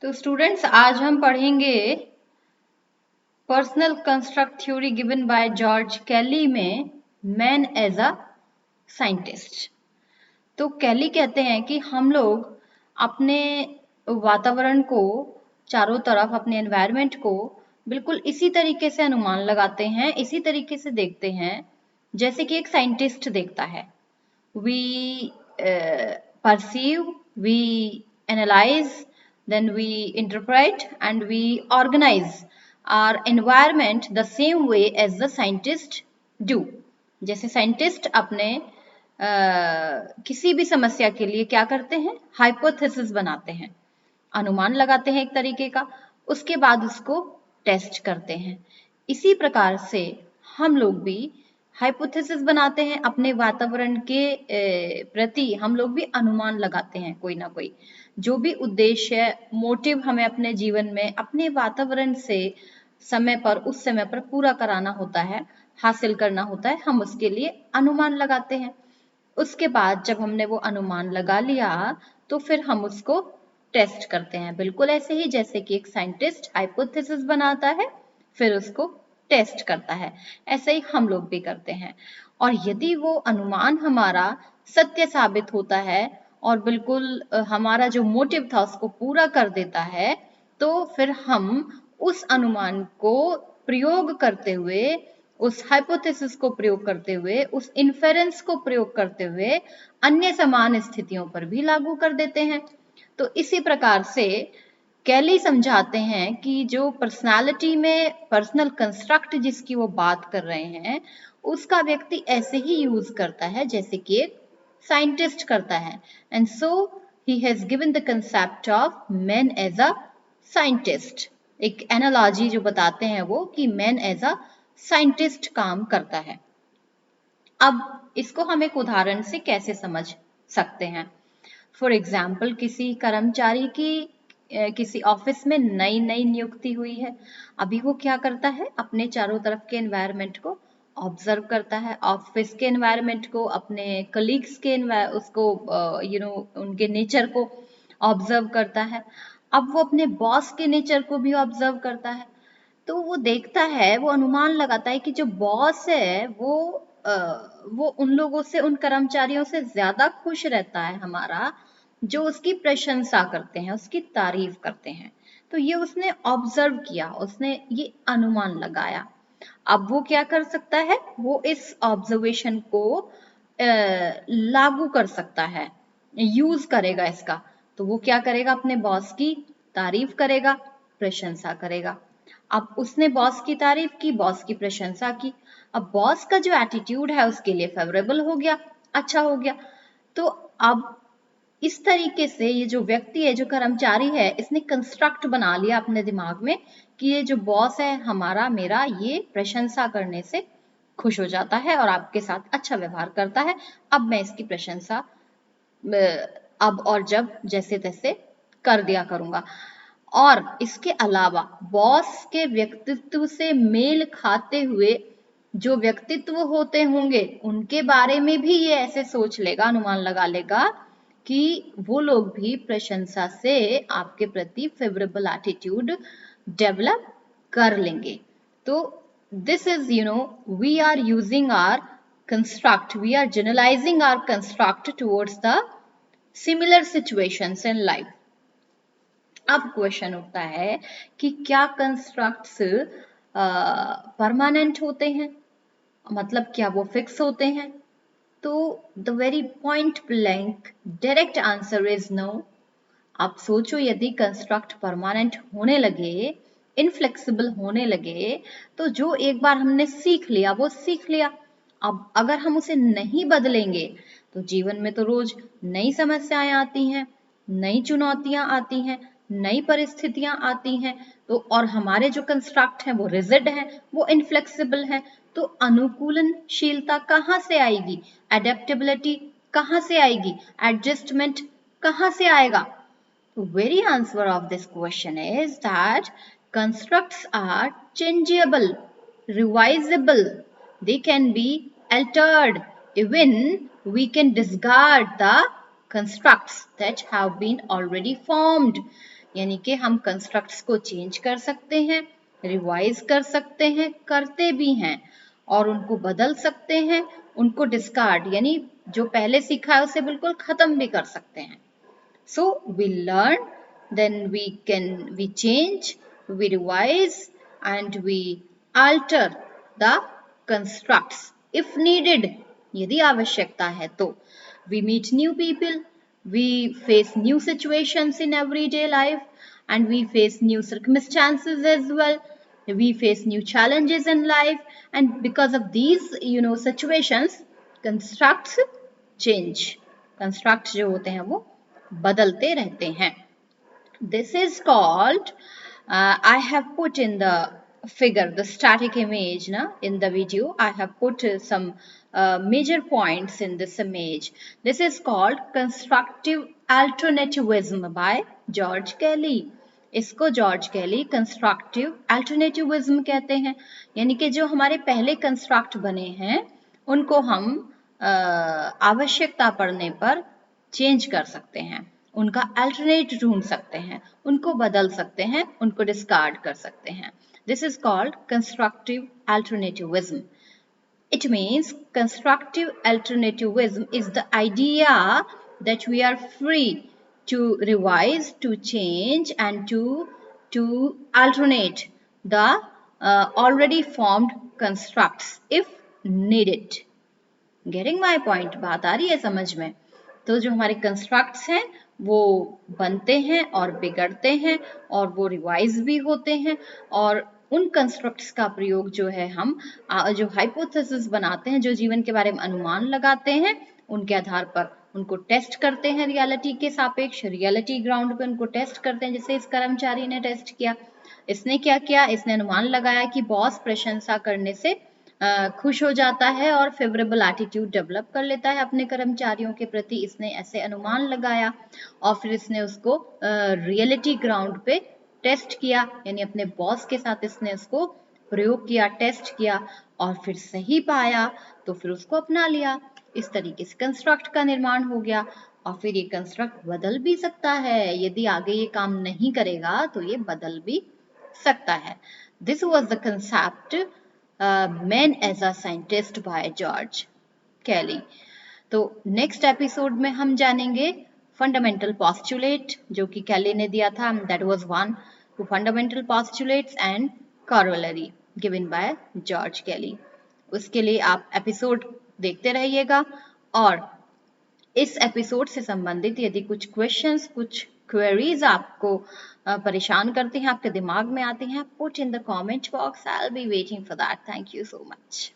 तो स्टूडेंट्स आज हम पढ़ेंगे personal construct theory given by George Kelly में मैन एज अ साइंटिस्ट। तो कैली कहते हैं कि हम लोग अपने वातावरण को चारों तरफ अपने एनवायरनमेंट को बिल्कुल इसी तरीके से अनुमान लगाते हैं, इसी तरीके से देखते हैं जैसे कि एक साइंटिस्ट देखता है। We perceive, we analyze, then we interpret and we organize our environment the same way as the scientists do. जैसे साइंटिस्ट अपने किसी भी समस्या के लिए क्या करते हैं, हाइपोथेसिस बनाते हैं, अनुमान लगाते हैं एक तरीके का, उसके बाद उसको टेस्ट करते हैं। इसी प्रकार से हम लोग भी हाइपोथेसिस बनाते हैं, अपने वातावरण के प्रति हम लोग भी अनुमान लगाते हैं कोई ना कोई। जो भी उद्देश्य मोटिव हमें अपने जीवन में अपने वातावरण से समय पर उस समय पर पूरा कराना होता है, हासिल करना होता है, हम उसके लिए अनुमान लगाते हैं। उसके बाद जब हमने वो अनुमान लगा लिया तो फिर हम उसको टेस्ट करते हैं, बिल्कुल ऐसे ही जैसे कि एक साइंटिस्ट हाइपोथेसिस बनाता है फिर उसको टेस्ट करता है, ऐसे ही हम लोग भी करते हैं। और यदि वो अनुमान हमारा सत्य साबित होता है और बिल्कुल हमारा जो मोटिव था उसको पूरा कर देता है, तो फिर हम उस अनुमान को प्रयोग करते हुए, उस हाइपोथेसिस को प्रयोग करते हुए, उस इन्फेरेंस को प्रयोग करते हुए अन्य समान स्थितियों पर भी लागू कर देते हैं। तो इसी प्रकार से कैली समझाते हैं कि जो पर्सनालिटी में पर्सनल कंस्ट्रक्ट जिसकी वो बात कर रहे हैं, उसका व्यक्ति ऐसे ही यूज करता है जैसे कि एक साइंटिस्ट करता है। And so he has given the concept of man as a scientist. एक एनालॉजी जो बताते हैं वो कि मैन एज अ साइंटिस्ट काम करता है। अब इसको हम एक उदाहरण से कैसे समझ सकते हैं? फॉर एग्जाम्पल किसी कर्मचारी की किसी ऑफिस में नई नई नियुक्ति हुई है। अभी वो क्या करता है, अपने चारों तरफ के एनवायरनमेंट को ऑब्जर्व करता है, ऑफिस के एनवायरनमेंट को, अपने कलीग्स के उसको उनके नेचर को ऑब्जर्व करता है। अब वो अपने बॉस के नेचर को भी ऑब्जर्व करता है। तो वो देखता है, वो अनुमान लगाता है कि जो बॉस है वो उन लोगों से, उन कर्मचारियों से ज्यादा खुश रहता है हमारा, जो उसकी प्रशंसा करते हैं, उसकी तारीफ करते हैं। तो ये उसने ऑब्जर्व किया, उसने ये अनुमान लगाया। अब वो क्या कर सकता है, वो इस ऑब्जर्वेशन को लागू कर सकता है, यूज करेगा इसका। तो वो क्या करेगा, अपने बॉस की तारीफ करेगा, प्रशंसा करेगा। अब उसने बॉस की तारीफ की, बॉस की प्रशंसा की। अब बॉस का जो एटीट्यूड है उसके लिए फेवरेबल हो गया, अच्छा हो गया। तो अब इस तरीके से ये जो व्यक्ति है, जो कर्मचारी है, इसने कंस्ट्रक्ट बना लिया अपने दिमाग में कि ये जो बॉस है हमारा, मेरा, ये प्रशंसा करने से खुश हो जाता है और आपके साथ अच्छा व्यवहार करता है। अब मैं इसकी प्रशंसा अब और जब जैसे तैसे कर दिया करूंगा। और इसके अलावा बॉस के व्यक्तित्व से मेल खाते हुए जो व्यक्तित्व होते होंगे उनके बारे में भी ये ऐसे सोच लेगा, अनुमान लगा लेगा कि वो लोग भी प्रशंसा से आपके प्रति फेवरेबल एटीट्यूड डेवलप कर लेंगे। तो this is we are using our construct, we are generalising our construct towards the similar situations in life. अब क्वेश्चन उठता है कि क्या कंस्ट्रक्ट्स परमानेंट होते हैं, मतलब क्या वो फिक्स होते हैं? तो the very point blank direct answer is no. आप सोचो, यदि कंस्ट्रक्ट परमानेंट होने लगे, इनफ्लेक्सिबल होने लगे, तो जो एक बार हमने सीख लिया वो सीख लिया। अब अगर हम उसे नहीं बदलेंगे तो जीवन में तो रोज नई समस्याएं आती हैं, नई चुनौतियां आती हैं, नई परिस्थितियां आती हैं। तो और हमारे जो कंस्ट्रक्ट हैं वो रिजिड हैं, वो इनफ्लेक्सिबल हैं। तो अनुकूलनशीलता कहाँ से आएगी, एडेप्टेबिलिटी कहाँ से आएगी, एडजस्टमेंट कहाँ से आएगा? The very answer of this question is that constructs are changeable, revisable. They can be altered. Even we can discard the constructs that have been already formed. यानी कि हम कंस्ट्रक्ट्स को चेंज कर सकते हैं, रिवाइज कर सकते हैं, करते भी हैं, और उनको बदल सकते हैं, उनको डिस्कार्ड यानी जो पहले सीखा है उसे बिल्कुल खत्म भी कर सकते हैं. So we learn, then we change, we revise, and we alter the constructs if needed. यदि आवश्यकता है तो. We meet new people, we face new situations in everyday life, and we face new circumstances as well. We face new challenges in life, and because of these situations, constructs change. Constructs जो होते हैं वो बदलते रहते हैं. This is called, I have put in the figure, the static image in the video. I have put some major points in this image. This is called constructive alternativism by George Kelly. इसको George कैली constructive अल्टरनेटिविज्म कहते हैं. यानी कि जो हमारे पहले construct बने हैं उनको हम आवश्यकता पड़ने पर चेंज कर सकते हैं, उनका अल्टरनेट ढूंढ सकते हैं, उनको बदल सकते हैं, उनको डिस्कार्ड कर सकते हैं. This is called constructive alternativism. It means constructive alternativism is the idea that we are free to revise, to change, and to alternate the already formed constructs if needed. Getting my point? बात आ रही है समझ में? तो जो हमारे constructs हैं वो बनते हैं और बिगड़ते हैं और वो रिवाइज भी होते हैं, और उन कंस्ट्रक्ट्स का प्रयोग जो है हम जो हाइपोथेसिस बनाते हैं, जो जीवन के बारे में अनुमान लगाते हैं, उनके आधार पर उनको टेस्ट करते हैं रियलिटी के सापेक्ष, रियलिटी ग्राउंड पे उनको टेस्ट करते हैं. जैसे इस कर्मचारी ने टेस्ट किया, इसने क्या किया, इसने अनुमान लगाया कि बॉस प्रशंसा करने से खुश हो जाता है और फेवरेबल एटीट्यूड डेवलप कर लेता है अपने कर्मचारियों के प्रति. इसने ऐसे अनुमान लगाया और फिर इसने उसको रियलिटी ग्राउंड पे टेस्ट किया, यानी अपने बॉस के साथ इसने उसको प्रयोग किया, टेस्ट किया, और फिर सही पाया तो फिर उसको अपना लिया. इस तरीके से कंस्ट्रक्ट का निर्माण हो गया. और फिर ये कंस्ट्रक्ट बदल भी सकता है, यदि आगे ये काम नहीं करेगा तो ये बदल भी सकता है. This was the concept man as a scientist by George Kelly. तो नेक्स्ट एपिसोड में हम जानेंगे फंडामेंटल पॉस्टुलेट जो कि कैली ने दिया था. That was one two fundamental postulates and corollary given by George Kelly. उसके लिए आप एपिसोड देखते रहिएगा, और इस एपिसोड से संबंधित यदि कुछ क्वेश्चंस, कुछ क्वेरीज आपको परेशान करते हैं, आपके दिमाग में आते हैं, put in the comment box. I will be waiting for that. Thank you so much.